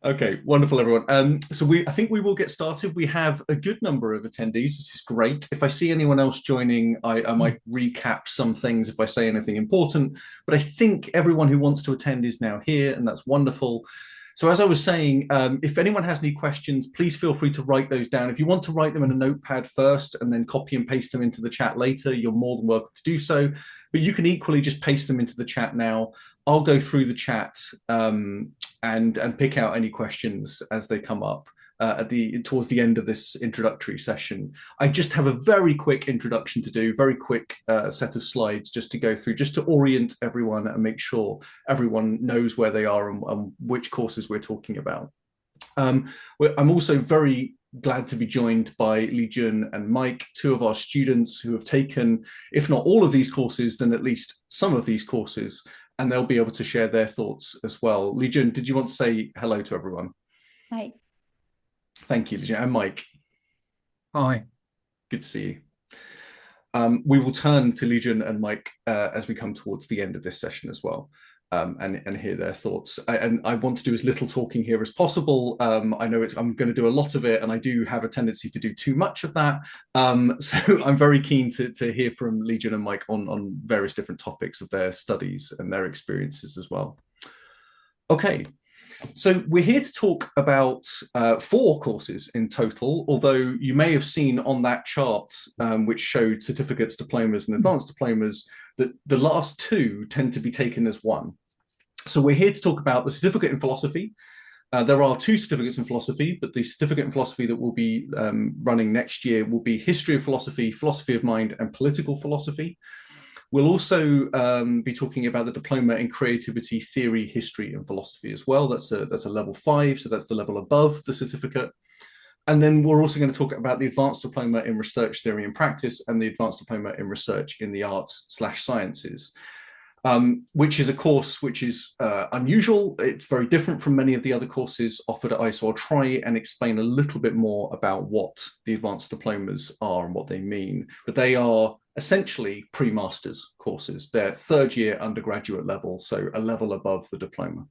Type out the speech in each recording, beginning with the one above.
Okay, wonderful, everyone. I think we will get started. We have a good number of attendees. This is great. If I see anyone else joining, I might recap some things if I say anything important. But I think everyone who wants to attend is now here, and that's wonderful. So as I was saying, if anyone has any questions, please feel free to write those down. If you want to write them in a notepad first and then copy and paste them into the chat later, you're more than welcome to do so. But you can equally just paste them into the chat now. I'll go through the chat and pick out any questions as they come up towards the end of this introductory session. I just have a very quick introduction to do, very quick set of slides just to go through, just to orient everyone and make sure everyone knows where they are and which courses we're talking about. I'm also very glad to be joined by Li Jun and Mike, two of our students who have taken, if not all of these courses, then at least some of these courses, and they'll be able to share their thoughts as well. Li Jun, did you want to say hello to everyone? Hi. Thank you, Li Jun. And Mike, Hi. good to see you. We will turn to Li Jun and Mike as we come towards the end of this session as well. And hear their thoughts. And I want to do as little talking here as possible. I know I'm going to do a lot of it, and I do have a tendency to do too much of that. So I'm very keen to hear from Li Jun and Mike on various different topics of their studies and their experiences as well. Okay, so we're here to talk about 4 courses in total, although you may have seen on that chart, which showed certificates, diplomas, and advanced diplomas, that the last 2 tend to be taken as one. So we're here to talk about the certificate in philosophy. There are 2 certificates in philosophy, but the certificate in philosophy that will be running next year will be history of philosophy, philosophy of mind, and political philosophy. We'll also be talking about the diploma in creativity, theory, history, and philosophy as well. That's a level 5, so that's the level above the certificate. And then we're also going to talk about the advanced diploma in research theory and practice and the advanced diploma in research in the arts/sciences, which is a course which is unusual. It's very different from many of the other courses offered at ICE. So I'll try and explain a little bit more about what the advanced diplomas are and what they mean. But they are essentially pre-masters courses. They're 3rd year undergraduate level, so a level above the diploma.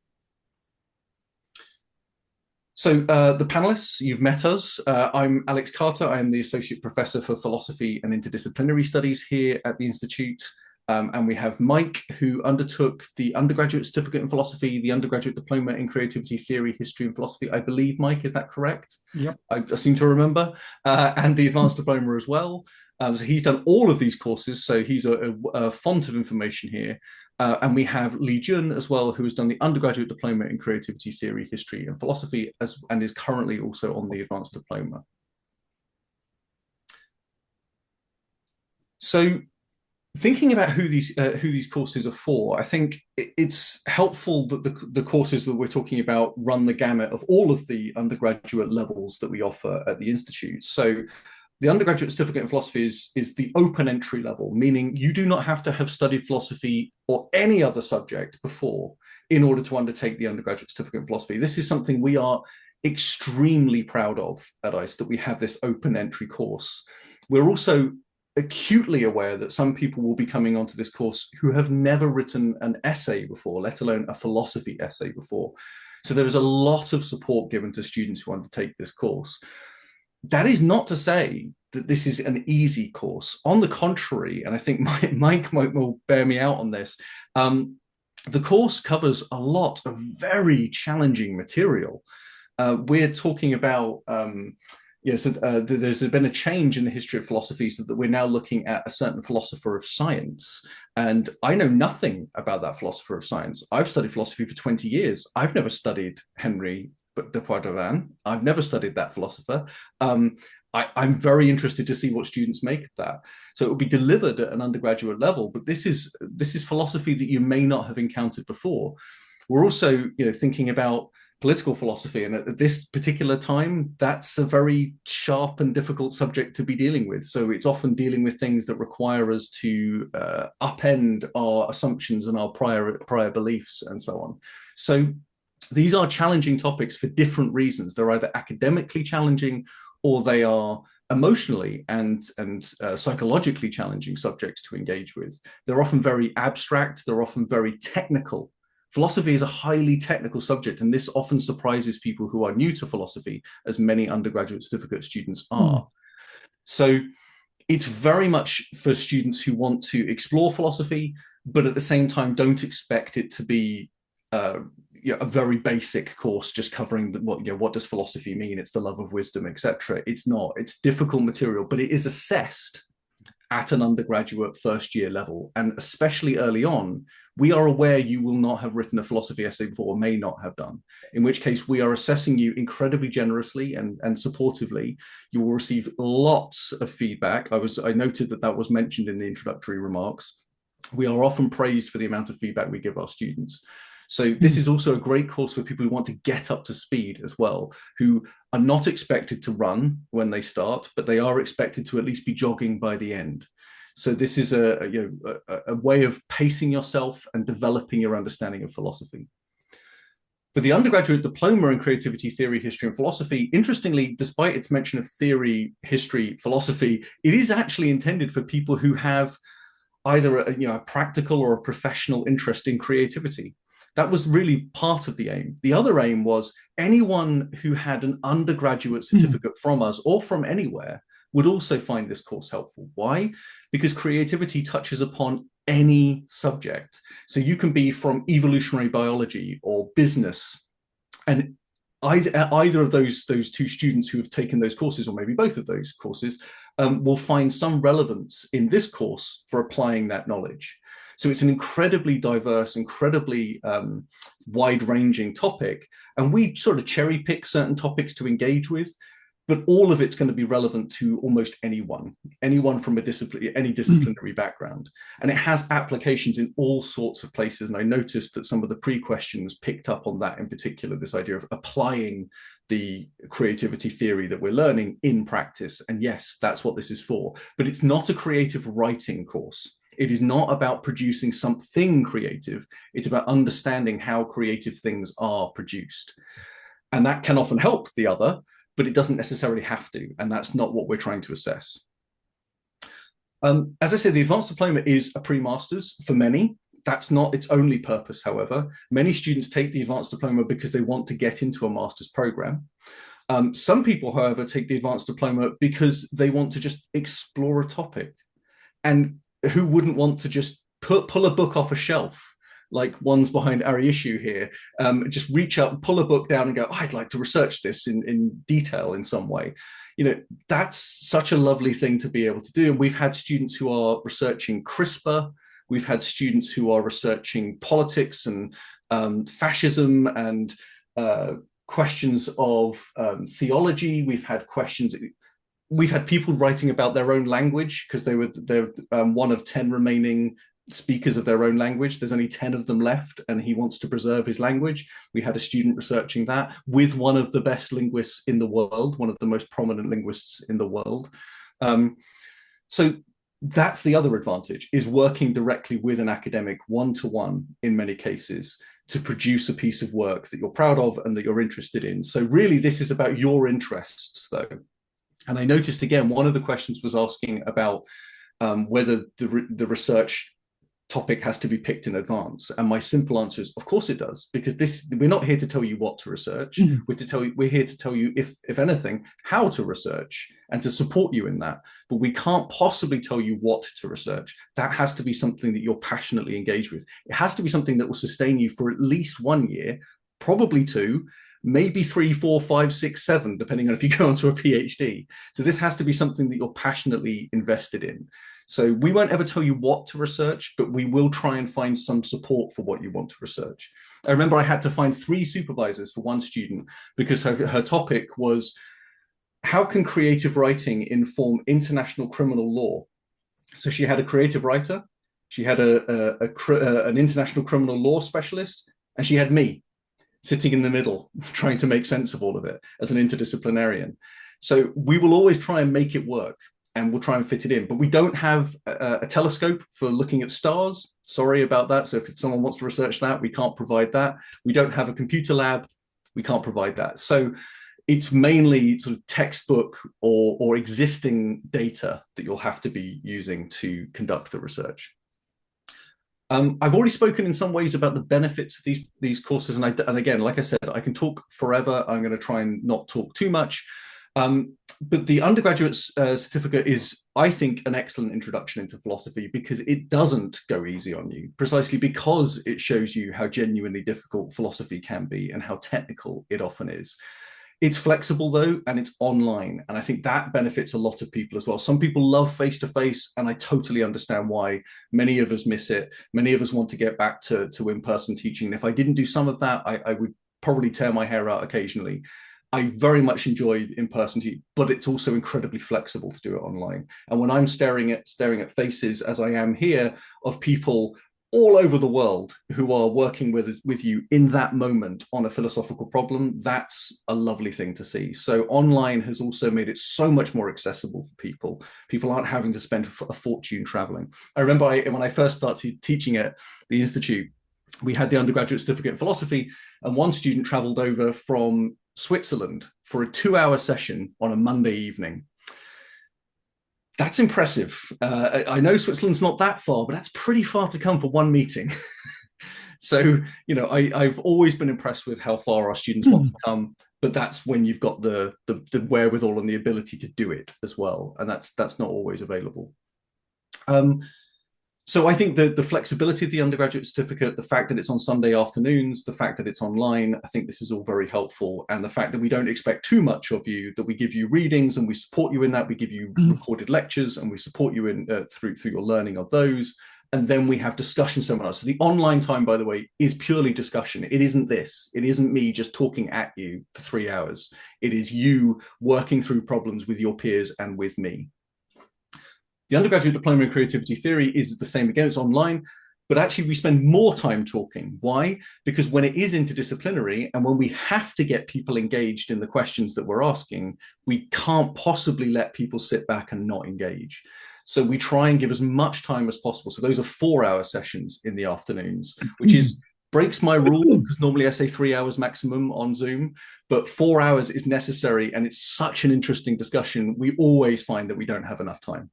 So the panelists, you've met us. I'm Alex Carter. I am the Associate Professor for Philosophy and Interdisciplinary Studies here at the Institute. And we have Mike, who undertook the undergraduate certificate in philosophy, the undergraduate diploma in creativity, theory, history, and philosophy. I believe, Mike, is that correct? Yep. I seem to remember. And the advanced diploma as well. So he's done all of these courses, so he's a font of information here. And we have Li Jun as well, who has done the undergraduate diploma in creativity, theory, history, and philosophy, and is currently also on the advanced diploma. So thinking about who these courses are for, I think it's helpful that the courses that we're talking about run the gamut of all of the undergraduate levels that we offer at the Institute. So the undergraduate certificate in philosophy is the open entry level, meaning you do not have to have studied philosophy or any other subject before in order to undertake the undergraduate certificate in philosophy. This is something we are extremely proud of at ICE, that we have this open entry course. We're also acutely aware that some people will be coming onto this course who have never written an essay before, let alone a philosophy essay before. So there is a lot of support given to students who undertake this course. That is not to say that this is an easy course. On the contrary, and I think Mike will bear me out on this, the course covers a lot of very challenging material. We're talking about there's been a change in the history of philosophy so that we're now looking at a certain philosopher of science. And I know nothing about that philosopher of science. I've studied philosophy for 20 years. I've never studied Henry de Poidevin. I've never studied that philosopher. I'm very interested to see what students make of that. So it will be delivered at an undergraduate level, but this is philosophy that you may not have encountered before. We're also thinking about political philosophy, and at this particular time, that's a very sharp and difficult subject to be dealing with. So it's often dealing with things that require us to upend our assumptions and our prior beliefs and so on. So these are challenging topics for different reasons. They're either academically challenging or they are emotionally and psychologically challenging subjects to engage with. They're often very abstract. They're often very technical. Philosophy is a highly technical subject, and this often surprises people who are new to philosophy, as many undergraduate certificate students are. So it's very much for students who want to explore philosophy, but at the same time don't expect it to be a very basic course just covering what does philosophy mean? It's the love of wisdom, etc. It's not. It's difficult material, but it is assessed at an undergraduate first year level. And especially early on, we are aware you will not have written a philosophy essay before, or may not have done, in which case we are assessing you incredibly generously and supportively. You will receive lots of feedback. I noted that was mentioned in the introductory remarks. We are often praised for the amount of feedback we give our students. So this is also a great course for people who want to get up to speed as well, who are not expected to run when they start, but they are expected to at least be jogging by the end. So this is a way of pacing yourself and developing your understanding of philosophy. For the undergraduate diploma in creativity, theory, history, and philosophy, interestingly, despite its mention of theory, history, philosophy, it is actually intended for people who have either a practical or a professional interest in creativity. That was really part of the aim. The other aim was anyone who had an undergraduate certificate from us or from anywhere would also find this course helpful. Why? Because creativity touches upon any subject. So you can be from evolutionary biology or business, and either of those two students who have taken those courses, or maybe both of those courses, will find some relevance in this course for applying that knowledge. So it's an incredibly diverse, incredibly wide-ranging topic, and we sort of cherry pick certain topics to engage with, but all of it's going to be relevant to almost anyone from any disciplinary background. And it has applications in all sorts of places. And I noticed that some of the pre-questions picked up on that in particular, this idea of applying the creativity theory that we're learning in practice. And yes, that's what this is for. But it's not a creative writing course. It is not about producing something creative. It's about understanding how creative things are produced. And that can often help the other, but it doesn't necessarily have to. And that's not what we're trying to assess. As I said, the advanced diploma is a pre-master's for many. That's not its only purpose, however. Many students take the advanced diploma because they want to get into a master's program. Some people, however, take the advanced diploma because they want to just explore a topic. And who wouldn't want to just pull a book off a shelf, like one's behind our issue here, just reach out, pull a book down and go, oh, I'd like to research this in detail in some way. That's such a lovely thing to be able to do. And we've had students who are researching CRISPR. We've had students who are researching politics and fascism and questions of theology. We've had people writing about their own language because they're one of 10 remaining speakers of their own language. There's only 10 of them left, and he wants to preserve his language. We had a student researching that with one of the best linguists in the world, one of the most prominent linguists in the world. So that's the other advantage, is working directly with an academic one-to-one in many cases to produce a piece of work that you're proud of and that you're interested in. So really, this is about your interests, though. And I noticed, again, one of the questions was asking about whether the research topic has to be picked in advance. And my simple answer is, of course it does, because we're not here to tell you what to research. We're here to tell you, if anything, how to research and to support you in that. But we can't possibly tell you what to research. That has to be something that you're passionately engaged with. It has to be something that will sustain you for at least 1 year, probably 2, maybe 3, 4, 5, 6, 7, depending on if you go on to a PhD. So this has to be something that you're passionately invested in. So we won't ever tell you what to research, but we will try and find some support for what you want to research. I remember I had to find 3 supervisors for one student because her topic was, how can creative writing inform international criminal law? So she had a creative writer, she had an international criminal law specialist, and she had me sitting in the middle, trying to make sense of all of it as an interdisciplinarian. So we will always try and make it work, and we'll try and fit it in. But we don't have a telescope for looking at stars. Sorry about that. So if someone wants to research that, we can't provide that. We don't have a computer lab. We can't provide that. So it's mainly sort of textbook or existing data that you'll have to be using to conduct the research. I've already spoken in some ways about the benefits of these courses, and again, like I said, I can talk forever. I'm going to try and not talk too much. But the undergraduate certificate is, I think, an excellent introduction into philosophy because it doesn't go easy on you, precisely because it shows you how genuinely difficult philosophy can be and how technical it often is. It's flexible though, and it's online. And I think that benefits a lot of people as well. Some people love face to face, and I totally understand why. Many of us miss it. Many of us want to get back to in person teaching. And if I didn't do some of that, I would probably tear my hair out occasionally. I very much enjoy in person teaching, but it's also incredibly flexible to do it online. And when I'm staring at faces, as I am here, of people all over the world who are working with you in that moment on a philosophical problem, that's a lovely thing to see. So online has also made it so much more accessible for people. People aren't having to spend a fortune traveling. I remember when I first started teaching at the Institute, we had the undergraduate certificate in philosophy, and one student traveled over from Switzerland for a 2-hour session on a Monday evening. That's impressive. I know Switzerland's not that far, but that's pretty far to come for one meeting. So, I've always been impressed with how far our students want to come, but that's when you've got the wherewithal and the ability to do it as well, and that's not always available. So I think the flexibility of the undergraduate certificate, the fact that it's on Sunday afternoons, the fact that it's online, I think this is all very helpful. And the fact that we don't expect too much of you, that we give you readings and we support you in that, we give you recorded lectures and we support you in through your learning of those. And then we have discussion seminars. So the online time, by the way, is purely discussion. It isn't this. It isn't me just talking at you for 3 hours. It is you working through problems with your peers and with me. The undergraduate diploma in creativity theory is the same again, it's online, but actually we spend more time talking. Why? Because when it is interdisciplinary and when we have to get people engaged in the questions that we're asking, we can't possibly let people sit back and not engage. So we try and give as much time as possible. So those are 4-hour sessions in the afternoons, which breaks my rule because normally I say 3 hours maximum on Zoom, but 4 hours is necessary. And it's such an interesting discussion. We always find that we don't have enough time.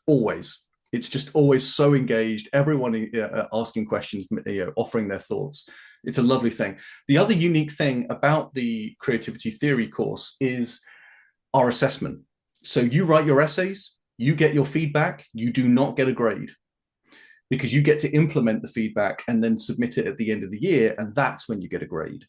Always. It's just always so engaged, everyone asking questions, offering their thoughts. It's a lovely thing. The other unique thing about the creativity theory course is our assessment. So you write your essays, you get your feedback, you do not get a grade because you get to implement the feedback and then submit it at the end of the year, and that's when you get a grade.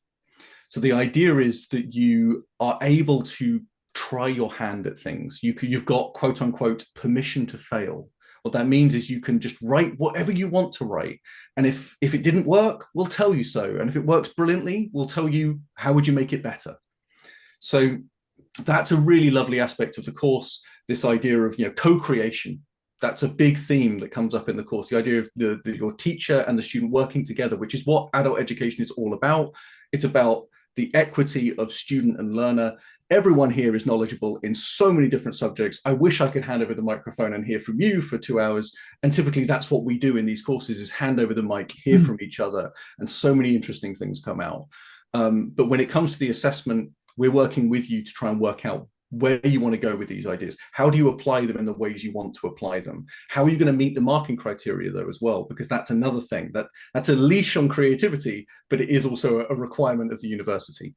So the idea is that you are able to try your hand at things. You've got quote unquote permission to fail. What that means is you can just write whatever you want to write. And if it didn't work, we'll tell you so. And if it works brilliantly, we'll tell you how would you make it better. So that's a really lovely aspect of the course, this idea of co-creation. That's a big theme that comes up in the course, the idea of your teacher and the student working together, which is what adult education is all about. It's about the equity of student and learner. Everyone here is knowledgeable in so many different subjects. I wish I could hand over the microphone and hear from you for 2 hours. And typically that's what we do in these courses is hand over the mic, hear from each other. And so many interesting things come out. But when it comes to the assessment, we're working with you to try and work out where you want to go with these ideas. How do you apply them in the ways you want to apply them? How are you going to meet the marking criteria though as well? Because that's another thing. That's a leash on creativity, but it is also a requirement of the university.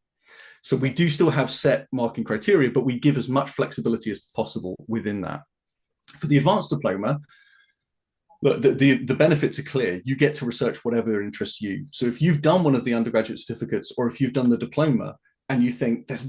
So we do still have set marking criteria, but we give as much flexibility as possible within that. For the advanced diploma, the benefits are clear. You get to research whatever interests you. So if you've done one of the undergraduate certificates or if you've done the diploma and you think there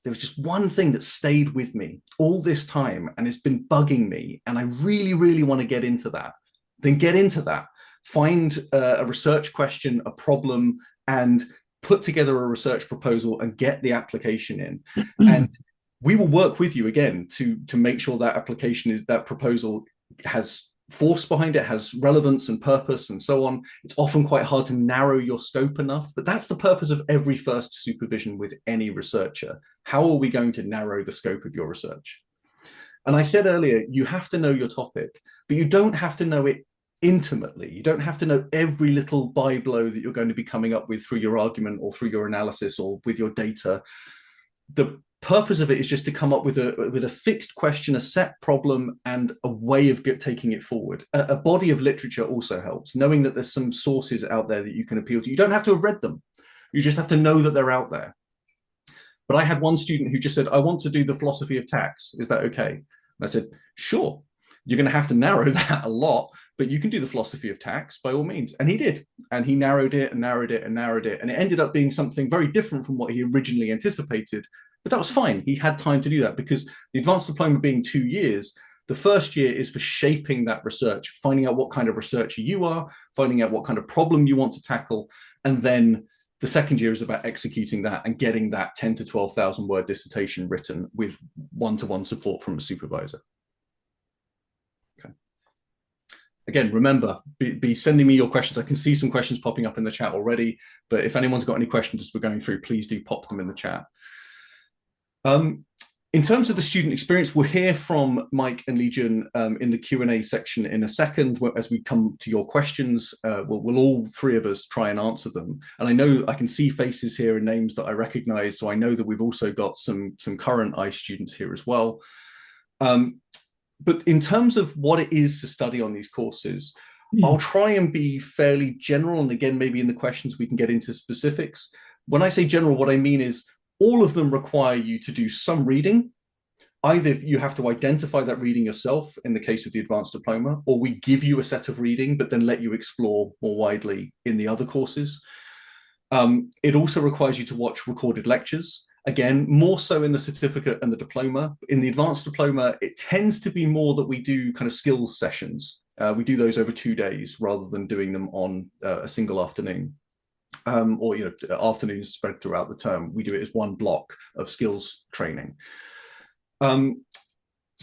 was just one thing that stayed with me all this time and it's been bugging me and I really, really want to get into that, then get into that. Find a research question, a problem, and put together a research proposal and get the application in. And we will work with you again to make sure that proposal has force behind it, has relevance and purpose and so on. It's often quite hard to narrow your scope enough, but that's the purpose of every first supervision with any researcher. How are we going to narrow the scope of your research? And I said earlier, you have to know your topic, but you don't have to know it intimately. You don't have to know every little by-blow that you're going to be coming up with through your argument or through your analysis or with your data. The purpose of it is just to come up with a fixed question, a set problem, and a way of taking it forward. A body of literature also helps, knowing that there's some sources out there that you can appeal to. You don't have to have read them. You just have to know that they're out there. But I had one student who just said, I want to do the philosophy of tax. Is that okay? And I said, sure. You're going to have to narrow that a lot, but you can do the philosophy of tax by all means. And he did. And he narrowed it and narrowed it and narrowed it. And it ended up being something very different from what he originally anticipated. But that was fine. He had time to do that because the advanced diploma being 2 years, the first year is for shaping that research, finding out what kind of researcher you are, finding out what kind of problem you want to tackle. And then the second year is about executing that and getting that 10 to 12,000 word dissertation written with one-to-one support from a supervisor. Okay. Again, remember, be sending me your questions. I can see some questions popping up in the chat already, but if anyone's got any questions as we're going through, please do pop them in the chat. In terms of the student experience, we'll hear from Mike and Legion in the Q&A section in a second. As we come to your questions, we'll all three of us try and answer them. And I know I can see faces here and names that I recognize, so I know that we've also got some current ICE students here as well. But in terms of what it is to study on these courses, I'll try and be fairly general. And again, maybe in the questions we can get into specifics. When I say general, what I mean is all of them require you to do some reading. Either you have to identify that reading yourself in the case of the advanced diploma, or we give you a set of reading, but then let you explore more widely in the other courses. It also requires you to watch recorded lectures. Again, more so in the certificate and the diploma. In the advanced diploma, it tends to be more that we do kind of skills sessions. We do those over 2 days rather than doing them on a single afternoon. Or afternoons spread throughout the term. We do it as one block of skills training. So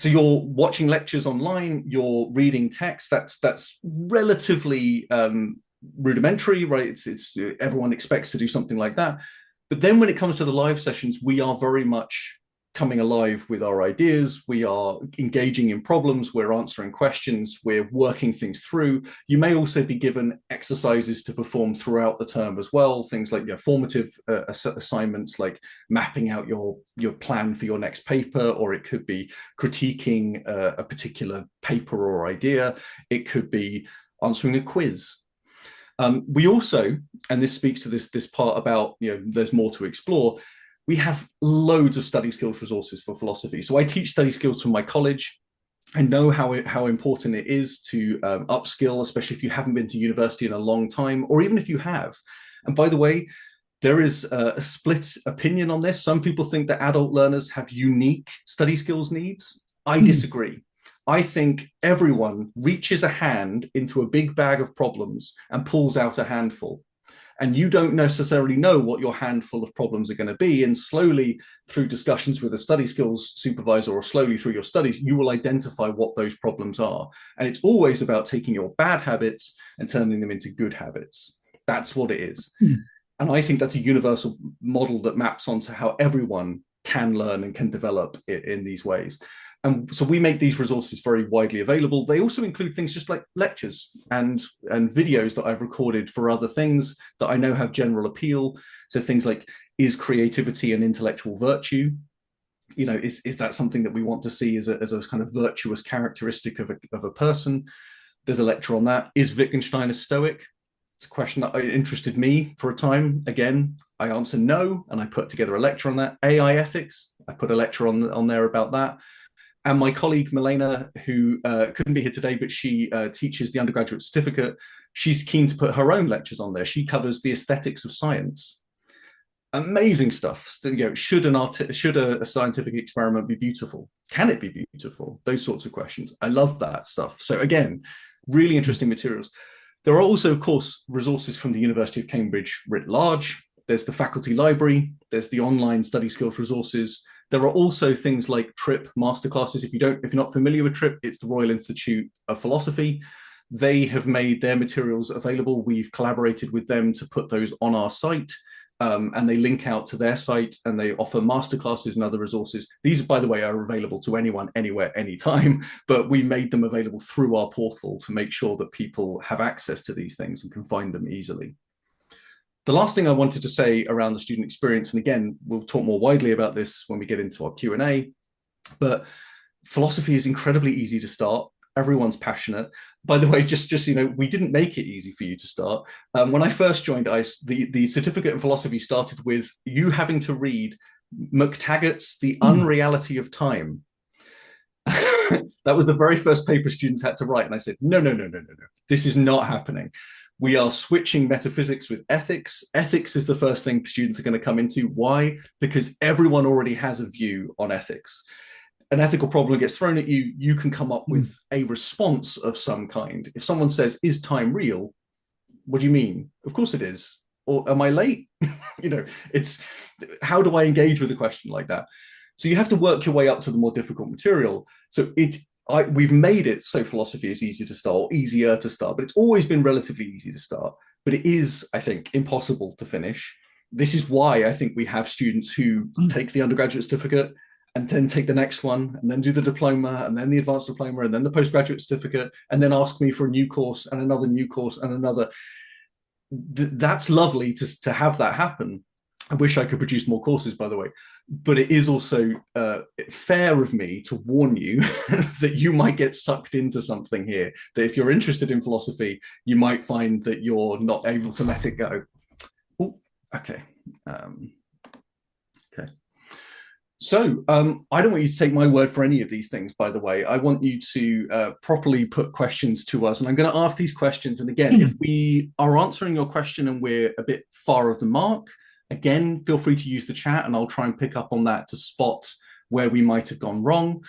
you're watching lectures online, you're reading text. That's relatively rudimentary, right? It's everyone expects to do something like that. But then when it comes to the live sessions, we are very much coming alive with our ideas. We are engaging in problems. We're answering questions. We're working things through. You may also be given exercises to perform throughout the term as well. Things like formative assignments, like mapping out your plan for your next paper, or it could be critiquing a particular paper or idea. It could be answering a quiz. We also, and this speaks to this part about, there's more to explore. We have loads of study skills resources for philosophy. So I teach study skills from my college. I know how important it is to upskill, especially if you haven't been to university in a long time, or even if you have. And by the way, there is a split opinion on this. Some people think that adult learners have unique study skills needs. I disagree. I think everyone reaches a hand into a big bag of problems and pulls out a handful. And you don't necessarily know what your handful of problems are going to be. And slowly, through discussions with a study skills supervisor, or slowly through your studies, you will identify what those problems are. And it's always about taking your bad habits and turning them into good habits. That's what it is. And I think that's a universal model that maps onto how everyone can learn and can develop in these ways. And so we make these resources very widely available. They also include things just like lectures and videos that I've recorded for other things that I know have general appeal. So things like, is creativity an intellectual virtue? Is that something that we want to see as a kind of virtuous characteristic of a person? There's a lecture on that. Is Wittgenstein a Stoic? It's a question that interested me for a time. Again, I answered no, and I put together a lecture on that. AI ethics, I put a lecture on there about that. And my colleague, Milena, who couldn't be here today, but she teaches the undergraduate certificate, she's keen to put her own lectures on there. She covers the aesthetics of science. Amazing stuff. Should a scientific experiment be beautiful? Can it be beautiful? Those sorts of questions. I love that stuff. So again, really interesting materials. There are also, of course, resources from the University of Cambridge writ large. There's the faculty library. There's the online study skills resources. There are also things like TRIP masterclasses. If you're not familiar with TRIP, it's the Royal Institute of Philosophy. They have made their materials available. We've collaborated with them to put those on our site, and they link out to their site, and they offer masterclasses and other resources. These, by the way, are available to anyone, anywhere, anytime, but we made them available through our portal to make sure that people have access to these things and can find them easily. The last thing I wanted to say around the student experience, and again, we'll talk more widely about this when we get into our Q&A, but philosophy is incredibly easy to start. Everyone's passionate. By the way, just we didn't make it easy for you to start. When I first joined ICE, the certificate in philosophy started with you having to read McTaggart's The Unreality of Time. That was the very first paper students had to write. And I said, no, no, no, no, no, no. This is not happening. We are switching metaphysics with ethics. Ethics is the first thing students are going to come into. Why? Because everyone already has a view on ethics. An ethical problem gets thrown at you, you can come up with a response of some kind. If someone says, is time real? What do you mean? Of course it is. Or am I late? It's how do I engage with a question like that? So you have to work your way up to the more difficult material. So we've made it so philosophy is easy to start, easier to start, but it's always been relatively easy to start. But it is, I think, impossible to finish. This is why I think we have students who take the undergraduate certificate and then take the next one and then do the diploma and then the advanced diploma and then the postgraduate certificate and then ask me for a new course and another new course and another. That's lovely to have that happen. I wish I could produce more courses, by the way, but it is also fair of me to warn you that you might get sucked into something here, that if you're interested in philosophy, you might find that you're not able to let it go. Ooh, okay. Okay. So I don't want you to take my word for any of these things, by the way. I want you to properly put questions to us. And I'm going to ask these questions. And again, if we are answering your question and we're a bit far of the mark, again, feel free to use the chat and I'll try and pick up on that to spot where we might have gone wrong.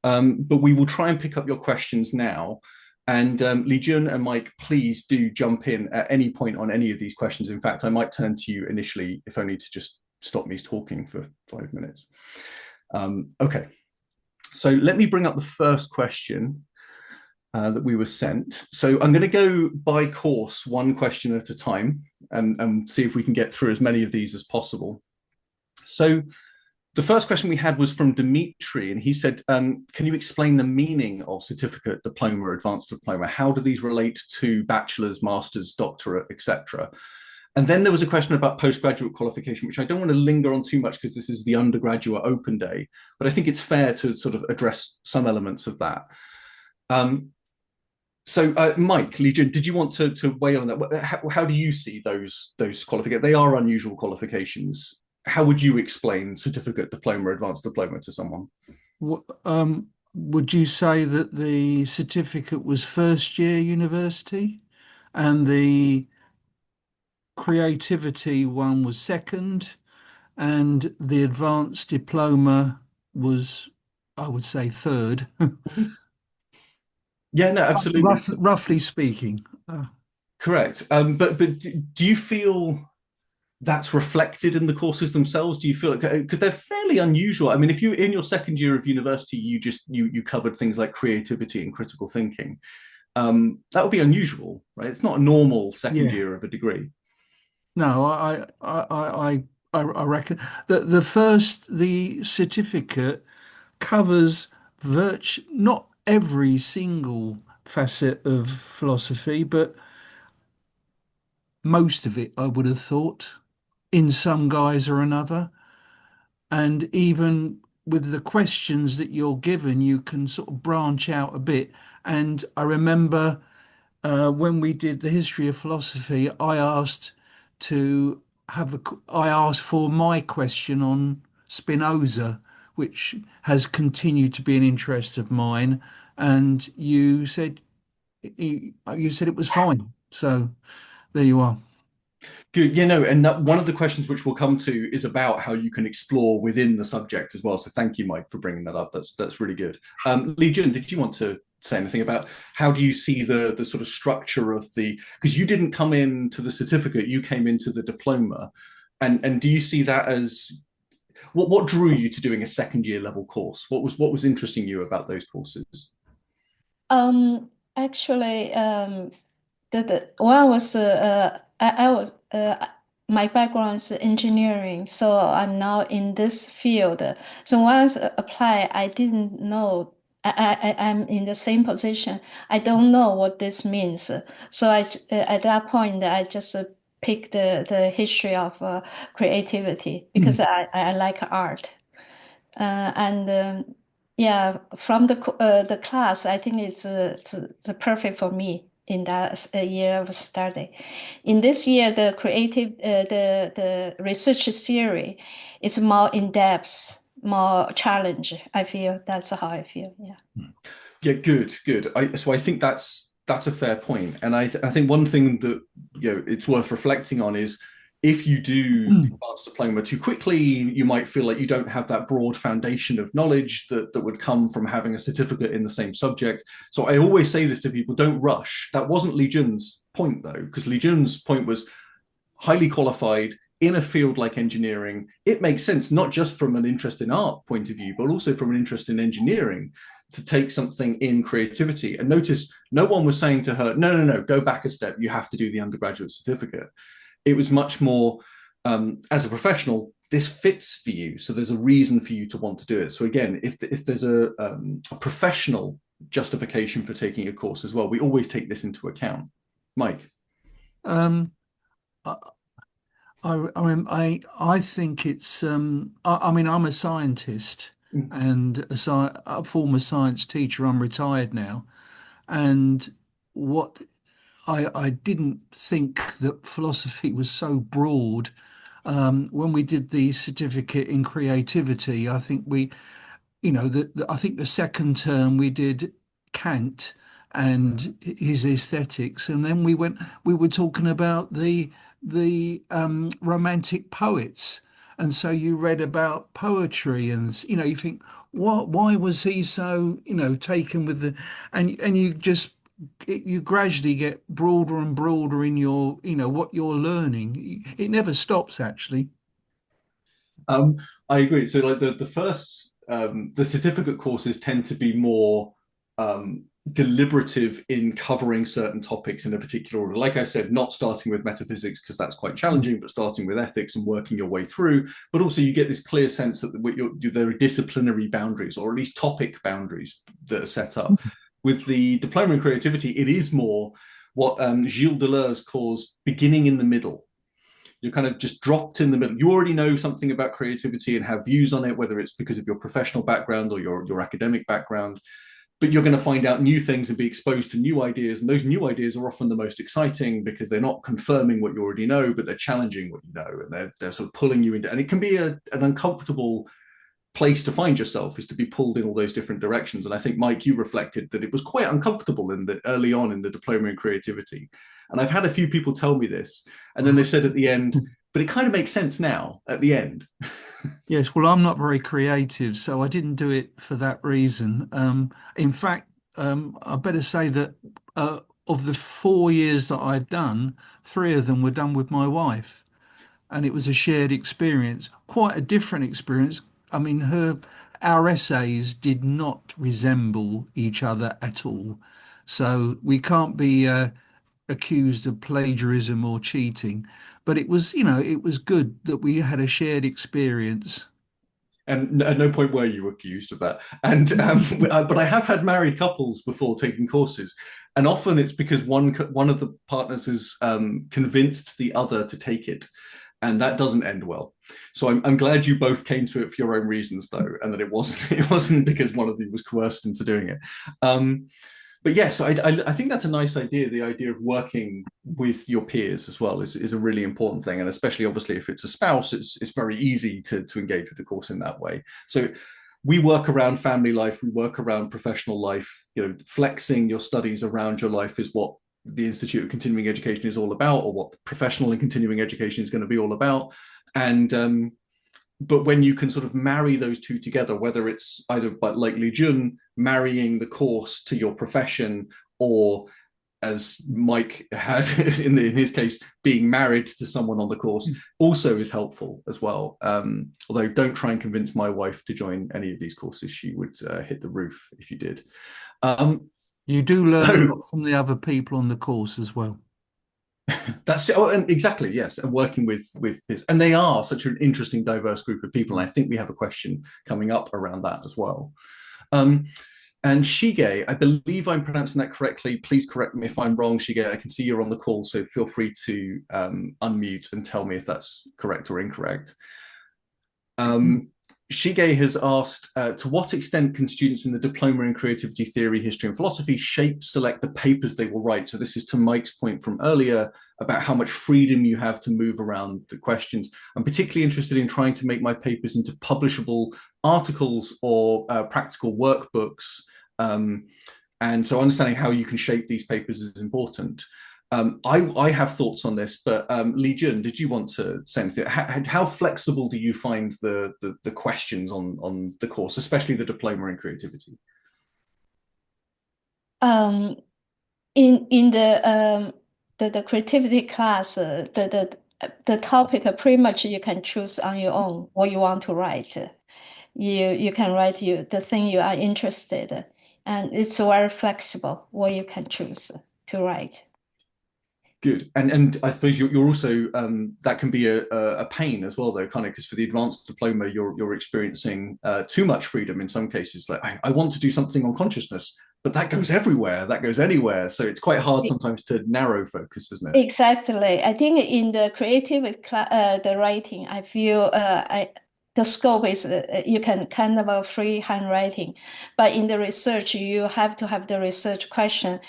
But we will try and pick up your questions now. And Li Jun and Mike, please do jump in at any point on any of these questions. In fact, I might turn to you initially, if only to just stop me talking for 5 minutes. Okay, so let me bring up the first question that we were sent. So I'm going to go by course, one question at a time, and see if we can get through as many of these as possible. So the first question we had was from Dimitri, and he said, can you explain the meaning of certificate, diploma, advanced diploma? How do these relate to bachelor's, master's, doctorate, etc.? And then there was a question about postgraduate qualification, which I don't want to linger on too much because this is the Undergraduate Open Day, but I think it's fair to sort of address some elements of that. So, Mike, Li Jun, did you want to weigh in on that? How do you see those qualifications? They are unusual qualifications. How would you explain certificate, diploma, advanced diploma to someone? Would you say that the certificate was first year university and the creativity one was second and the advanced diploma was, I would say, third? Yeah, no, absolutely. Roughly speaking. Correct. But do you feel that's reflected in the courses themselves? Do you feel because they're fairly unusual? I mean, if you in your second year of university, you covered things like creativity and critical thinking, that would be unusual, right? It's not a normal second Yeah. year of a degree. No, I reckon that the certificate covers not every single facet of philosophy, but most of it, I would have thought, in some guise or another. And even with the questions that you're given, you can sort of branch out a bit. And I remember when we did the history of philosophy, to I asked for my question on Spinoza, which has continued to be an interest of mine, and you said it was fine. So there you are. Good, and that one of the questions which we'll come to is about how you can explore within the subject as well. So thank you, Mike, for bringing that up. That's really good. Li Jun, did you want to say anything about how do you see the sort of structure of because you didn't come into the certificate, you came into the diploma, and do you see that as what drew you to doing a second year level course? What was interesting you about those courses? Actually, the when I was I was my background is engineering, so I'm now in this field. So when I was apply, I didn't know. I'm in the same position. I don't know what this means. So at that point, I just pick the history of creativity because I like art. Yeah, from the class, I think it's perfect for me in that year of study. In this year, the creative the research theory is more in depth, more challenge. I feel that's how I feel. Yeah. Yeah, good, good. So I think that's a fair point, and I think one thing that it's worth reflecting on is if you do the advanced diploma too quickly, you might feel like you don't have that broad foundation of knowledge that would come from having a certificate in the same subject. So I always say this to people: don't rush. That wasn't Li Jun's point though, because Li Jun's point was highly qualified in a field like engineering. It makes sense not just from an interest in art point of view, but also from an interest in engineering to take something in creativity. And notice no one was saying to her, no, no, no, go back a step. You have to do the undergraduate certificate. It was much more, as a professional, this fits for you. So there's a reason for you to want to do it. So again, if there's a professional justification for taking a course as well, we always take this into account. Mike. Um, I think it's I mean I'm a scientist and a former science teacher. I'm retired now, and what I didn't think that philosophy was so broad. When we did the certificate in creativity, I think I think the second term we did Kant and his aesthetics, and then we were talking about the romantic poets, and so you read about poetry, and you think, why was he so taken with and you gradually get broader and broader in your what you're learning. It never stops actually. Um, I agree. So like the first the certificate courses tend to be more deliberative in covering certain topics in a particular order. Like I said, not starting with metaphysics because that's quite challenging, but starting with ethics and working your way through. But also you get this clear sense that there are disciplinary boundaries, or at least topic boundaries that are set up. With the diploma in creativity, it is more what Gilles Deleuze calls beginning in the middle. You're kind of just dropped in the middle. You already know something about creativity and have views on it, whether it's because of your professional background or your academic background. But you're going to find out new things and be exposed to new ideas. And those new ideas are often the most exciting because they're not confirming what you already know, but they're challenging what you know. And they're sort of pulling you into, and it can be an uncomfortable place to find yourself, is to be pulled in all those different directions. And I think, Mike, you reflected that it was quite uncomfortable early on in the diploma in creativity. And I've had a few people tell me this, and then they've said at the end, but it kind of makes sense now at the end. Yes, well, I'm not very creative, so I didn't do it for that reason. In fact, I better say that of the 4 years that I've done, 3 of them were done with my wife, and it was a shared experience, quite a different experience. I mean, our essays did not resemble each other at all, so we can't be accused of plagiarism or cheating. But it was good that we had a shared experience. And at no point were you accused of that. And but I have had married couples before taking courses, and often it's because one of the partners has convinced the other to take it, and that doesn't end well. So I'm glad you both came to it for your own reasons, though, and that it wasn't because one of you was coerced into doing it. But yes, I think that's a nice idea. The idea of working with your peers as well is a really important thing, and especially obviously if it's a spouse, it's very easy to engage with the course in that way. So we work around family life, we work around professional life. Flexing your studies around your life is what the Institute of Continuing Education is all about, or what professional and continuing education is going to be all about. And but when you can sort of marry those two together, whether it's either like Li Jun marrying the course to your profession, or as Mike had in his case, being married to someone on the course, also is helpful as well. Although don't try and convince my wife to join any of these courses. She would hit the roof if you did. You do learn a lot from the other people on the course as well. And exactly, yes, and working with this, and they are such an interesting, diverse group of people. And I think we have a question coming up around that as well. And Shige, I believe I'm pronouncing that correctly. Please correct me if I'm wrong, Shige. I can see you're on the call, so feel free to unmute and tell me if that's correct or incorrect. Shige has asked, to what extent can students in the Diploma in Creativity Theory, History and Philosophy select the papers they will write? So this is to Mike's point from earlier about how much freedom you have to move around the questions. I'm particularly interested in trying to make my papers into publishable articles or practical workbooks. And so understanding how you can shape these papers is important. I have thoughts on this, but Li Jun, did you want to say anything? How flexible do you find the questions on the course, especially the Diploma in Creativity? In the creativity class, the topic pretty much you can choose on your own what you want to write. You can write the thing you are interested, and it's very flexible what you can choose to write. Good, and I suppose you're also that can be a pain as well, though, kind of, because for the advanced diploma, you're experiencing too much freedom in some cases. Like I want to do something on consciousness, but that goes everywhere, that goes anywhere. So it's quite hard sometimes to narrow focus, isn't it? Exactly. I think in the creative the writing, I feel the scope is you can kind of a free handwriting, but in the research you have to have the research question,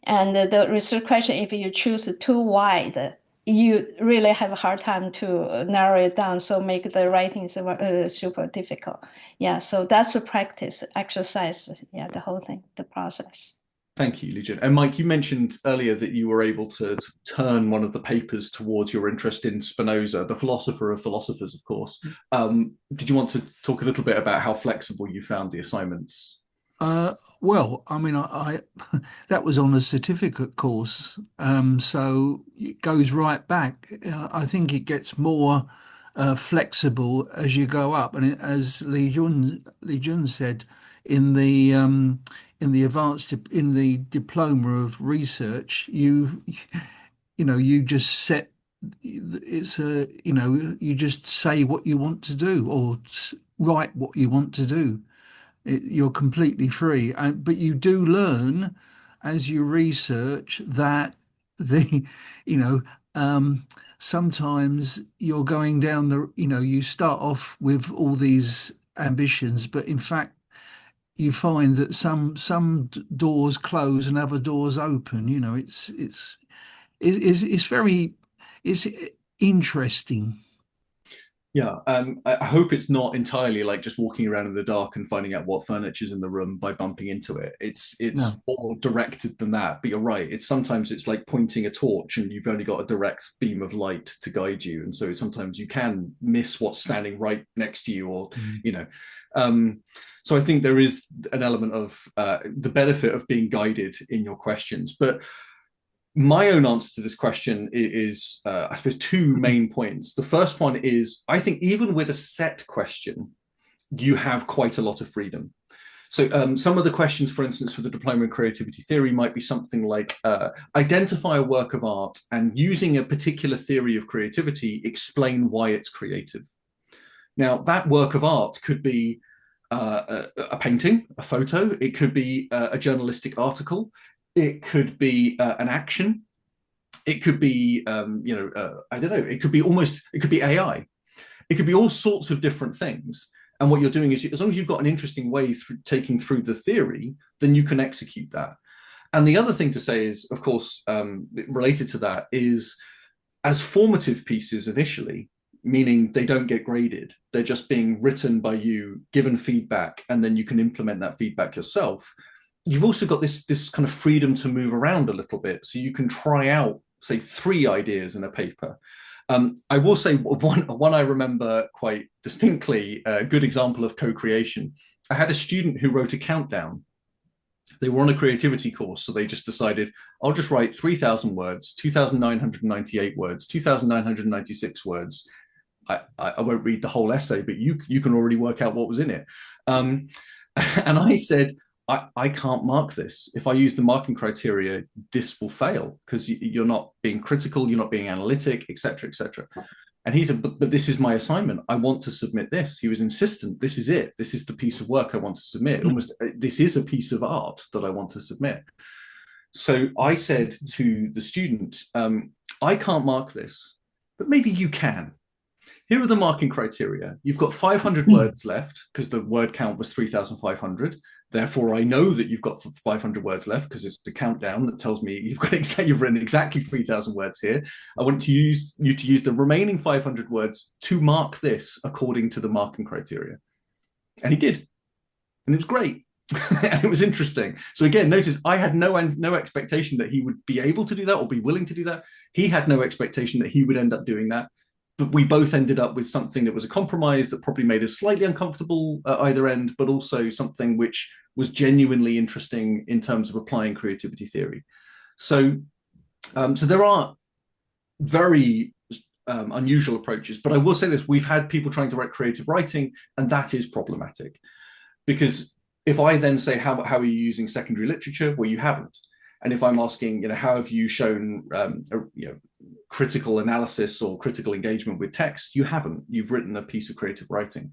and the research question, if you choose too wide, you really have a hard time to narrow it down, so make the writing super difficult. Yeah, so that's a practice exercise. Yeah, the whole thing, the process. Thank you, Legion. And Mike, you mentioned earlier that you were able to turn one of the papers towards your interest in Spinoza, the philosopher of philosophers, of course. Did you want to talk a little bit about how flexible you found the assignments? Well, I mean, I that was on a certificate course, so it goes right back. I think it gets more flexible as you go up, and as Li Jun said, in the in the diploma of research, you just set it's a you just say what you want to do or write what you want to do. You're completely free, but you do learn as you research that the you know sometimes you're going down you start off with all these ambitions, but in fact you find that some doors close and other doors open. It's very it's interesting. Yeah, I hope it's not entirely like just walking around in the dark and finding out what furniture's in the room by bumping into it. It's No. more directed than that. But you're right. It's like pointing a torch and you've only got a direct beam of light to guide you, and so sometimes you can miss what's standing right next to you, or Mm. you know. So I think there is an element of the benefit of being guided in your questions, but my own answer to this question is, I suppose, two main points. The first one is, I think even with a set question, you have quite a lot of freedom. So some of the questions, for instance, for the Diploma in Creativity Theory might be something like identify a work of art and using a particular theory of creativity, explain why it's creative. Now, that work of art could be a painting, a photo. It could be a journalistic article. It could be an action. It could be, I don't know. It could be AI. It could be all sorts of different things. And what you're doing is, as long as you've got an interesting way through taking through the theory, then you can execute that. And the other thing to say is, of course, related to that is, as formative pieces initially, meaning they don't get graded, they're just being written by you, given feedback, and then you can implement that feedback yourself. You've also got this kind of freedom to move around a little bit, so you can try out, say, 3 ideas in a paper. I will say one I remember quite distinctly, a good example of co-creation. I had a student who wrote a countdown. They were on a creativity course, so they just decided, I'll just write 3,000 words, 2,998 words, 2,996 words. I won't read the whole essay, but you can already work out what was in it. And I said, I can't mark this. If I use the marking criteria, this will fail because you're not being critical, you're not being analytic, etc., etc. And he said, but this is my assignment. I want to submit this. He was insistent. This is it. This is the piece of work I want to submit. Almost, this is a piece of art that I want to submit. So I said to the student, I can't mark this, but maybe you can. Here are the marking criteria. You've got 500 words left because the word count was 3,500. Therefore, I know that you've got 500 words left because it's the countdown that tells me you've written exactly 3,000 words here. I want you to use the remaining 500 words to mark this according to the marking criteria. And he did. And it was great. And it was interesting. So again, notice I had no expectation that he would be able to do that or be willing to do that. He had no expectation that he would end up doing that. But we both ended up with something that was a compromise that probably made us slightly uncomfortable at either end, but also something which was genuinely interesting in terms of applying creativity theory. So there are very unusual approaches, but I will say this: we've had people trying to write creative writing, and that is problematic. Because if I then say, how are you using secondary literature? Well, you haven't. And if I'm asking, how have you shown, critical analysis or critical engagement with text? You haven't. You've written a piece of creative writing.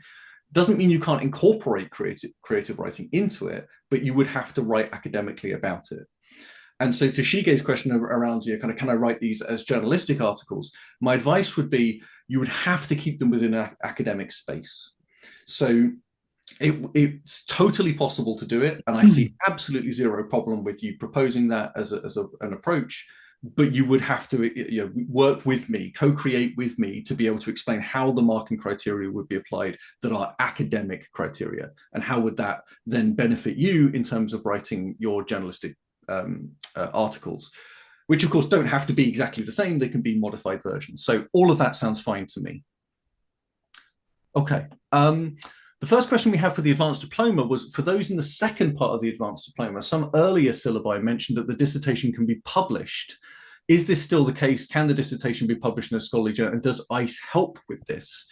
Doesn't mean you can't incorporate creative writing into it, but you would have to write academically about it. And so to Shige's question around, can I write these as journalistic articles? My advice would be you would have to keep them within an academic space. So it's totally possible to do it, and I see absolutely zero problem with you proposing that as an approach. But you would have to work with me, co-create with me to be able to explain how the marking criteria would be applied that are academic criteria, and how would that then benefit you in terms of writing your journalistic articles, which of course don't have to be exactly the same. They can be modified versions. So all of that sounds fine to me. Okay. The first question we have for the advanced diploma was for those in the second part of the advanced diploma. Some earlier syllabi mentioned that the dissertation can be published. Is this still the case? Can the dissertation be published in a scholarly journal? And does ICE help with this?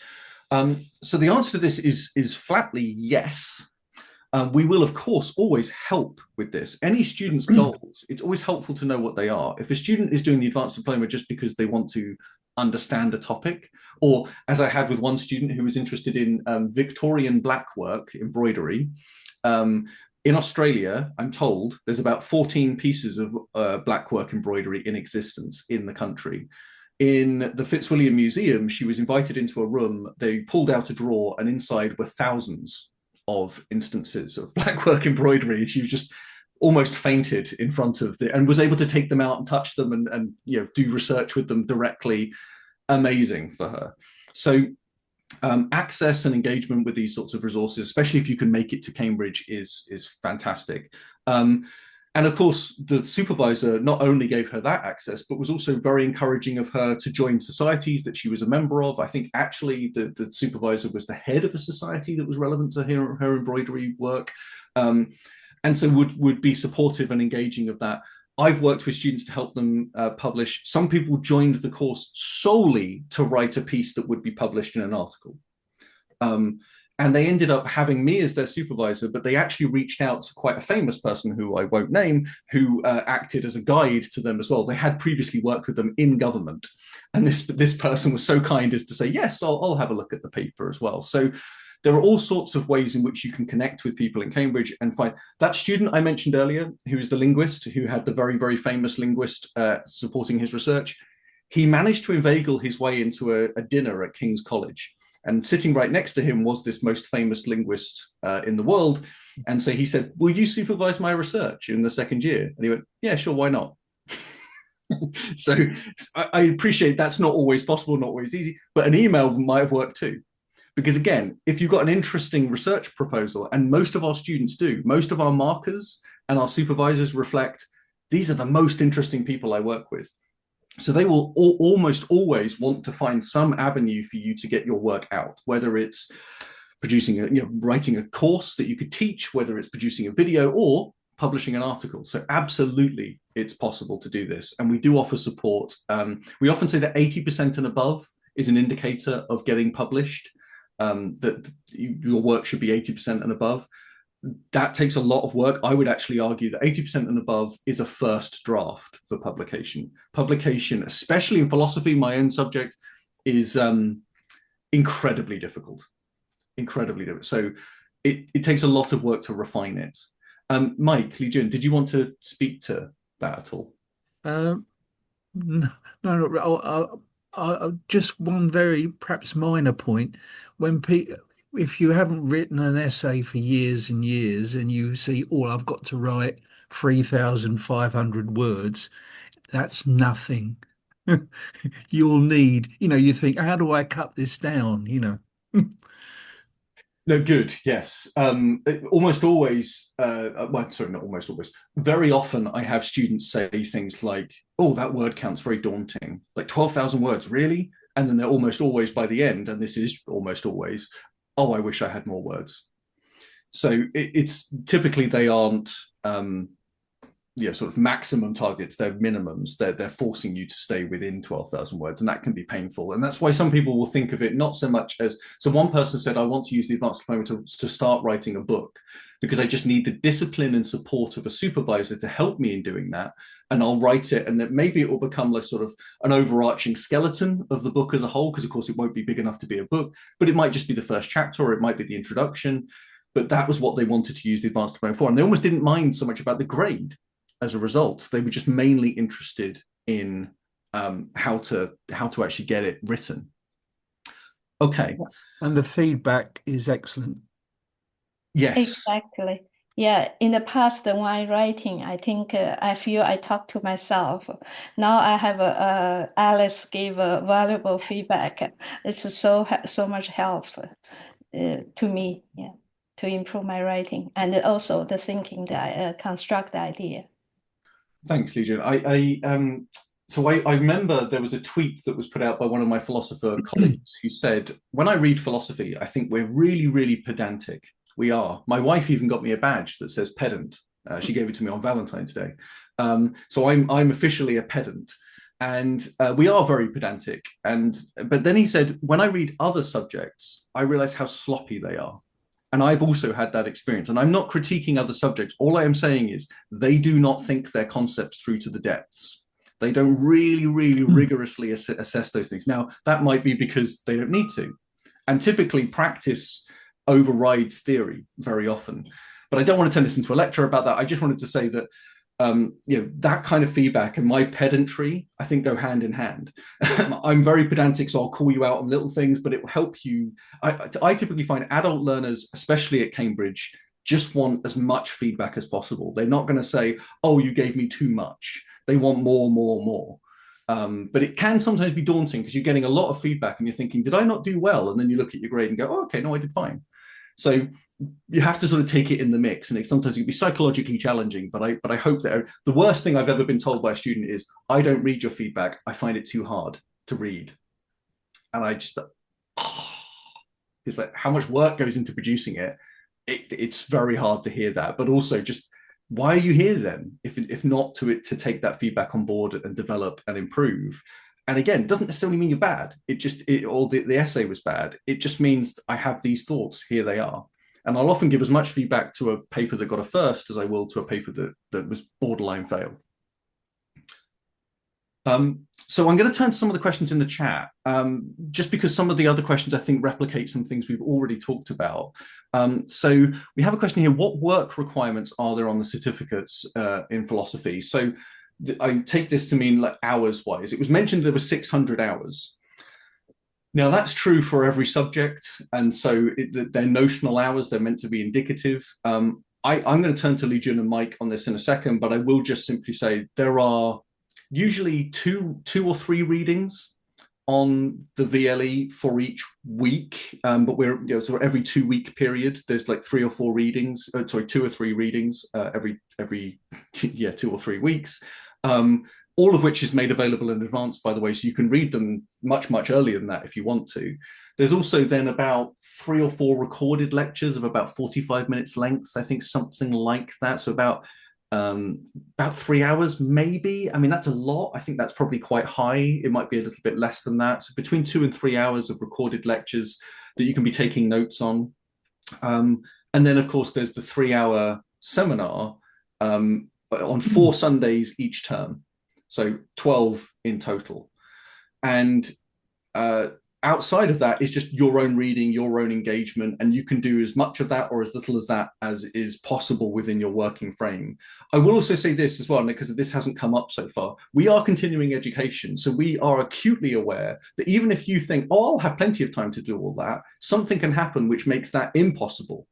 So the answer to this is flatly yes. We will, of course, always help with this. Any student's goals, it's always helpful to know what they are. If a student is doing the advanced diploma just because they want to understand a topic, or as I had with one student who was interested in Victorian blackwork embroidery. In Australia, I'm told there's about 14 pieces of blackwork embroidery in existence in the country. In the Fitzwilliam Museum, she was invited into a room, they pulled out a drawer, and inside were thousands of instances of blackwork embroidery. She was just almost fainted in front of and was able to take them out and touch them and do research with them directly. Amazing for her. So access and engagement with these sorts of resources, especially if you can make it to Cambridge, is fantastic. And of course, the supervisor not only gave her that access, but was also very encouraging of her to join societies that she was a member of. I think actually the supervisor was the head of a society that was relevant to her embroidery work. And so would be supportive and engaging of that. I've worked with students to help them publish. Some people joined the course solely to write a piece that would be published in an article. And they ended up having me as their supervisor, but they actually reached out to quite a famous person who I won't name, who acted as a guide to them as well. They had previously worked with them in government. And this person was so kind as to say, yes, I'll have a look at the paper as well. So there are all sorts of ways in which you can connect with people in Cambridge and find that student I mentioned earlier, who is the linguist, who had the very, very famous linguist supporting his research. He managed to inveigle his way into a dinner at King's College. And sitting right next to him was this most famous linguist in the world. And so he said, will you supervise my research in the second year? And he went, yeah, sure, why not? So I appreciate that's not always possible, not always easy, but an email might have worked too. Because again, if you've got an interesting research proposal, and most of our students do, most of our markers and our supervisors reflect, these are the most interesting people I work with. So they will almost always want to find some avenue for you to get your work out, whether it's producing writing a course that you could teach, whether it's producing a video or publishing an article. So absolutely, it's possible to do this. And we do offer support. We often say that 80% and above is an indicator of getting published. That your work should be 80% and above. That takes a lot of work. I would actually argue that 80% and above is a first draft for publication. Publication, especially in philosophy, my own subject, is incredibly difficult. Incredibly difficult. So it takes a lot of work to refine it. Mike, Lee Jun, did you want to speak to that at all? Um, no, no, not just one very perhaps minor point. When if you haven't written an essay for years and years, and you see, oh, I've got to write 3,500 words, that's nothing. You'll need, you think, how do I cut this down? No, good. Yes. Almost always, well, sorry, not almost always. Very often, I have students say things like, "Oh, that word count's very daunting. Like 12,000 words, really?" And then they're almost always by the end, and this is almost always, "Oh, I wish I had more words." So it's typically they aren't sort of maximum targets, they're minimums. They're forcing you to stay within 12,000 words, and that can be painful. And that's why some people will think of it not so much as, so one person said, I want to use the advanced diploma to start writing a book because I just need the discipline and support of a supervisor to help me in doing that. And I'll write it, and then maybe it will become like sort of an overarching skeleton of the book as a whole, because of course it won't be big enough to be a book, but it might just be the first chapter, or it might be the introduction. But that was what they wanted to use the advanced diploma for. And they almost didn't mind so much about the grade as a result. They were just mainly interested in how to actually get it written. Okay. And the feedback is excellent. Yes. Exactly. Yeah, in the past, when I writing, I think I feel I talk to myself. Now I have Alice give valuable feedback. It's so much help to me, yeah, to improve my writing and also the thinking that construct the idea. Thanks, Legion. I remember there was a tweet that was put out by one of my philosopher colleagues who said, when I read philosophy, I think we're really, really pedantic. We are. My wife even got me a badge that says pedant. She gave it to me on Valentine's Day. So I'm officially a pedant. And we are very pedantic. But then he said, when I read other subjects, I realize how sloppy they are. And I've also had that experience. And I'm not critiquing other subjects. All I am saying is they do not think their concepts through to the depths. They don't really, really rigorously assess those things. Now, that might be because they don't need to. And typically practice overrides theory very often. But I don't want to turn this into a lecture about that. I just wanted to say that that kind of feedback and my pedantry, I think, go hand in hand. I'm very pedantic, so I'll call you out on little things, but it will help you. I typically find adult learners, especially at Cambridge, just want as much feedback as possible. They're not going to say, "Oh, you gave me too much." They want more, more, more. But it can sometimes be daunting because you're getting a lot of feedback and you're thinking, "Did I not do well?" And then you look at your grade and go, "Oh, okay, no, I did fine." So you have to sort of take it in the mix, and sometimes it can be psychologically challenging. But I hope that the worst thing I've ever been told by a student is, "I don't read your feedback. I find it too hard to read," and I just it's like how much work goes into producing it. It's very hard to hear that, but also just why are you here then? If not to take that feedback on board and develop and improve. And again, it doesn't necessarily mean you're bad. Or the essay was bad. It just means I have these thoughts. Here they are. And I'll often give as much feedback to a paper that got a first as I will to a paper that was borderline fail. So I'm going to turn to some of the questions in the chat, just because some of the other questions I think replicate some things we've already talked about. So we have a question here: what work requirements are there on the certificates in philosophy? So I take this to mean like hours-wise. It was mentioned there were 600 hours. Now that's true for every subject, and so they're notional hours. They're meant to be indicative. I'm going to turn to Lee Jun and Mike on this in a second, but I will just simply say there are usually two or three readings on the VLE for each week, but we're so every 2 week period. There's like 3 or 4 readings. 2 or 3 readings every 2 or 3 weeks. All of which is made available in advance, by the way, so you can read them much, much earlier than that if you want to. There's also then about 3 or 4 recorded lectures of about 45 minutes length, I think something like that. So about 3 hours, maybe. I mean, that's a lot. I think that's probably quite high. It might be a little bit less than that. So between 2 and 3 hours of recorded lectures that you can be taking notes on. And then, of course, there's the 3-hour seminar on 4 Sundays each term. So 12 in total. And Outside of that is just your own reading, your own engagement, and you can do as much of that or as little as that as is possible within your working frame. I will also say this as well, because this hasn't come up so far. We are continuing education, so we are acutely aware that even if you think, oh, I'll have plenty of time to do all that, something can happen which makes that impossible.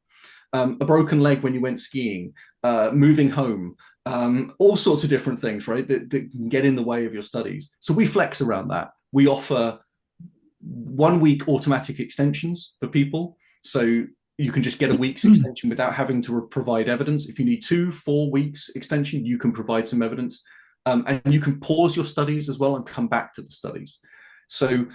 A broken leg when you went skiing, moving home, all sorts of different things, right, that can get in the way of your studies. So we flex around that. We offer 1 week automatic extensions for people. So you can just get a week's extension without having to provide evidence. If you need 4 weeks extension, you can provide some evidence. And you can pause your studies as well and come back to the studies. So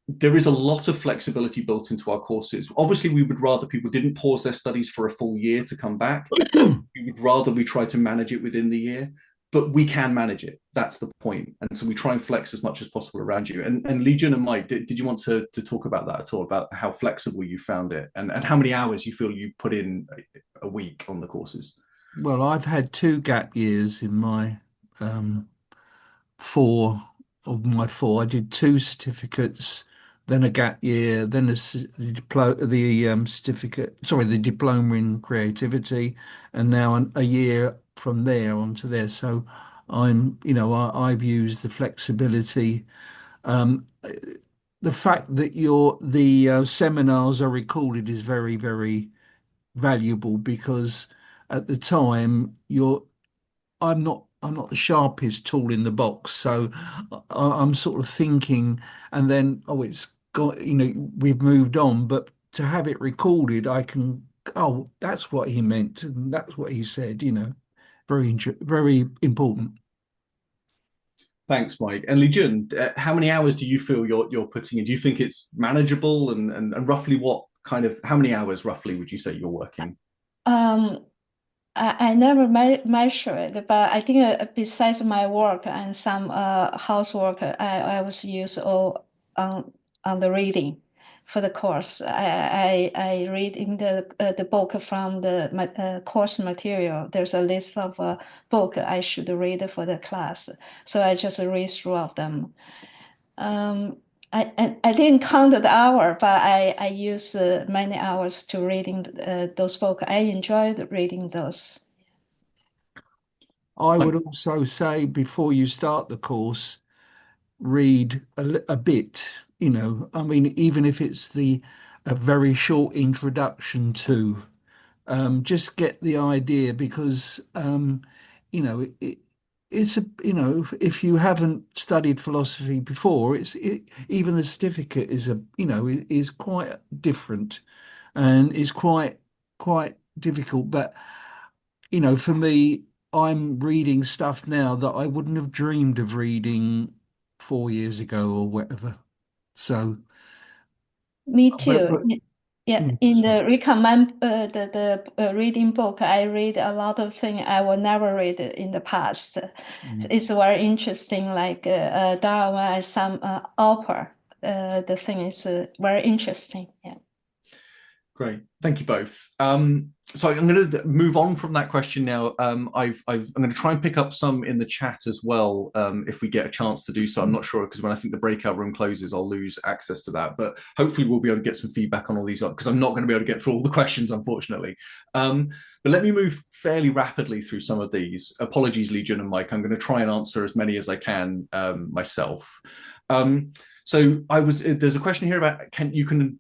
there is a lot of flexibility built into our courses. Obviously, we would rather people didn't pause their studies for a full year to come back. We would rather we try to manage it within the year, but we can manage it. That's the point. And so we try and flex as much as possible around you. And Legion and Mike, did you want to talk about that at all, about how flexible you found it and how many hours you feel you put in a week on the courses? Well, I've had 2 gap years in my um, four four. I did 2 certificates, then a gap year, then the certificate, sorry, the diploma in creativity, and now a year from there onto there. So I've used the flexibility. Um, the fact that the seminars are recorded is very, very valuable because at the time I'm not the sharpest tool in the box, so I'm sort of thinking, and then it's got we've moved on, but to have it recorded, I can that's what he meant and that's what he said. Very important. Thanks, Mike. And Lijun, how many hours do you feel you're putting in? Do you think it's manageable, and roughly what kind of how many hours roughly would you say you're working? Um, I never measure it, but I think besides my work and some housework, I was used all on the reading for the course. I read in the book from the course material. There's a list of book I should read for the class, so I just read through of them. I didn't count the hour, but I use many hours to reading those books. I enjoyed reading those. I would also say before you start the course, read a bit. I mean, even if it's a very short introduction to, just get the idea because it's if you haven't studied philosophy before, even the certificate is quite different and is quite difficult. But for me, I'm reading stuff now that I wouldn't have dreamed of reading 4 years ago or whatever. So, Me but, too. but Yeah, in the recommend the reading book, I read a lot of things I will never read in the past. It's very interesting, like Darwin and some author. The thing is very interesting. Yeah. Great, thank you both. So I'm going to move on from that question now. I'm going to try and pick up some in the chat as well, if we get a chance to do so. I'm not sure because when I think the breakout room closes, I'll lose access to that. But hopefully, we'll be able to get some feedback on all these because I'm not going to be able to get through all the questions, unfortunately. But let me move fairly rapidly through some of these. Apologies, Legion and Mike. I'm going to try and answer as many as I can myself. So there's a question here about you can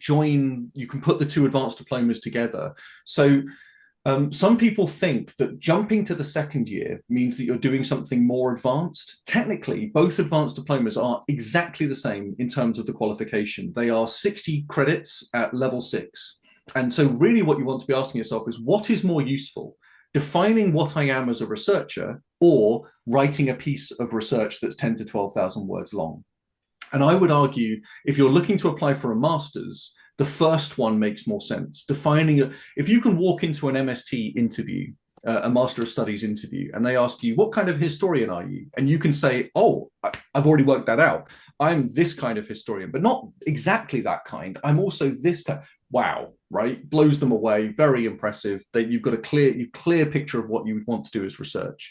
put the 2 advanced diplomas together. So some people think that jumping to the second year means that you're doing something more advanced. Technically, both advanced diplomas are exactly the same in terms of the qualification. They are 60 credits at level 6. And so really what you want to be asking yourself is, what is more useful? Defining what I am as a researcher or writing a piece of research that's 10 to 12,000 words long? And I would argue, if you're looking to apply for a master's, the first one makes more sense. If you can walk into an MST interview, a Master of Studies interview, and they ask you, what kind of historian are you? And you can say, oh, I've already worked that out. I'm this kind of historian, but not exactly that kind. I'm also this kind. Wow, right? Blows them away. Very impressive that you've got a clear picture of what you would want to do as research.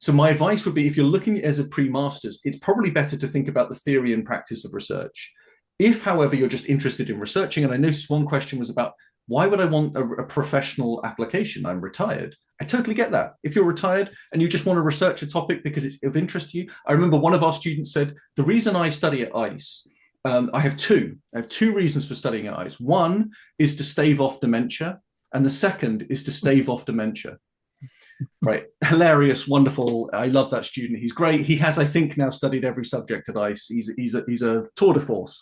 So my advice would be, if you're looking as a pre-masters, it's probably better to think about the theory and practice of research. If, however, you're just interested in researching, and I noticed one question was about, why would I want a professional application? I'm retired. I totally get that. If you're retired and you just want to research a topic because it's of interest to you. I remember one of our students said, the reason I study at ICE, I have two. I have two reasons for studying at ICE. One is to stave off dementia, and the second is to stave off dementia. Right. Hilarious, wonderful. I love that student. He's great. He has, I think, now studied every subject at ICE. He's a tour de force.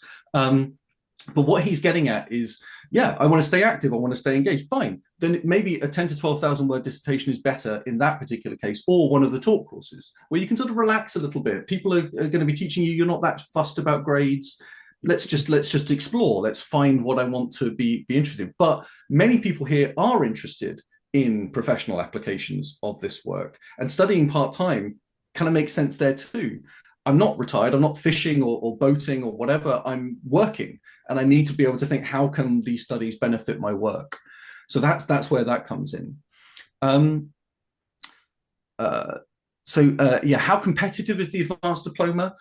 But what he's getting at is, yeah, I want to stay active. I want to stay engaged. Fine. Then maybe a 10 to 12,000 word dissertation is better in that particular case, or one of the talk courses where you can sort of relax a little bit. People are going to be teaching you. You're not that fussed about grades. Let's just explore. Let's find what I want to be interested in. But many people here are interested in professional applications of this work, and studying part-time kind of makes sense there too. I'm not retired, I'm not fishing or boating or whatever, I'm working, and I need to be able to think, how can these studies benefit my work? So that's where that comes in. Yeah, how competitive is the advanced diploma?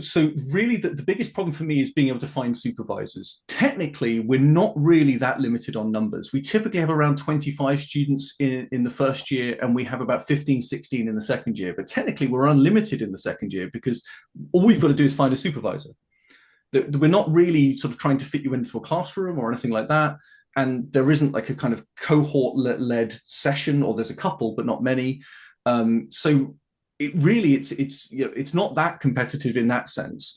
So really the biggest problem for me is being able to find supervisors. Technically, we're not really that limited on numbers. We typically have around 25 students in the first year, and we have about 15, 16 in the second year. But technically, we're unlimited in the second year because all we've got to do is find a supervisor. We're not really sort of trying to fit you into a classroom or anything like that. And there isn't like a kind of cohort-led session, or there's a couple, but not many. So it really, it's not that competitive in that sense.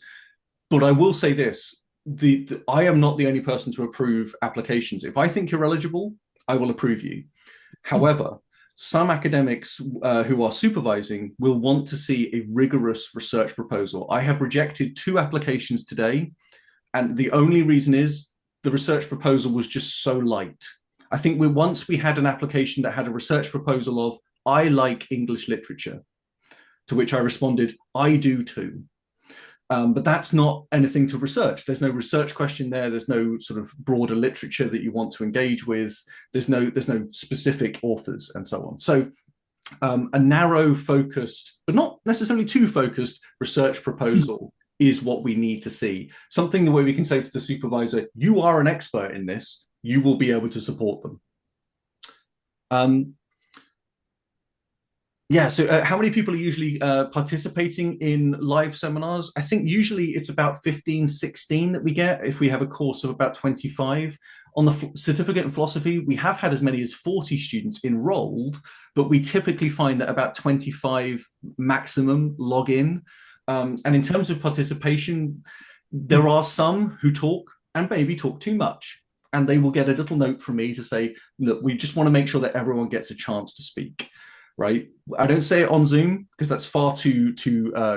But I will say this, I am not the only person to approve applications. If I think you're eligible, I will approve you. However, some academics who are supervising will want to see a rigorous research proposal. I have rejected 2 applications today, and the only reason is the research proposal was just so light. I think once we had an application that had a research proposal of, I like English literature, to which I responded, I do too. But that's not anything to research. There's no research question there. There's no sort of broader literature that you want to engage with. There's no specific authors and so on. So a narrow focused, but not necessarily too focused research proposal is what we need to see. Something the way we can say to the supervisor, you are an expert in this, you will be able to support them. Yeah, so how many people are usually participating in live seminars? I think usually it's about 15, 16 that we get if we have a course of about 25. On the certificate in philosophy, we have had as many as 40 students enrolled, but we typically find that about 25 maximum log in. And in terms of participation, there are some who talk and maybe talk too much. And they will get a little note from me to say, look, we just want to make sure that everyone gets a chance to speak. Right. I don't say it on Zoom because that's far too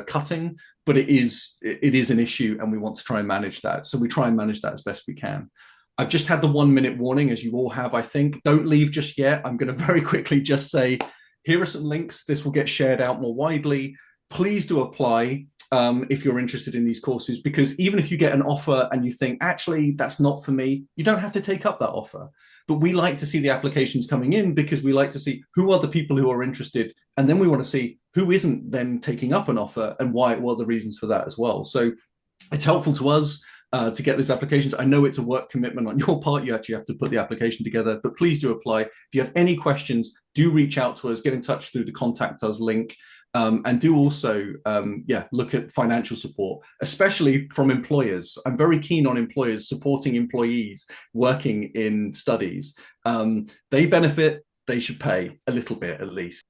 cutting, but it is an issue, and we want to try and manage that. So we try and manage that as best we can. I've just had the 1-minute warning, as you all have, I think. Don't leave just yet. I'm going to very quickly just say, here are some links. This will get shared out more widely. Please do apply if you're interested in these courses, because even if you get an offer and you think, actually, that's not for me, you don't have to take up that offer. But we like to see the applications coming in because we like to see who are the people who are interested. And then we want to see who isn't then taking up an offer and why, what are the reasons for that as well. So it's helpful to us to get these applications. I know it's a work commitment on your part. You actually have to put the application together, but please do apply. If you have any questions, do reach out to us, get in touch through the contact us link. And do also, look at financial support, especially from employers. I'm very keen on employers supporting employees working in studies. They benefit, they should pay a little bit at least.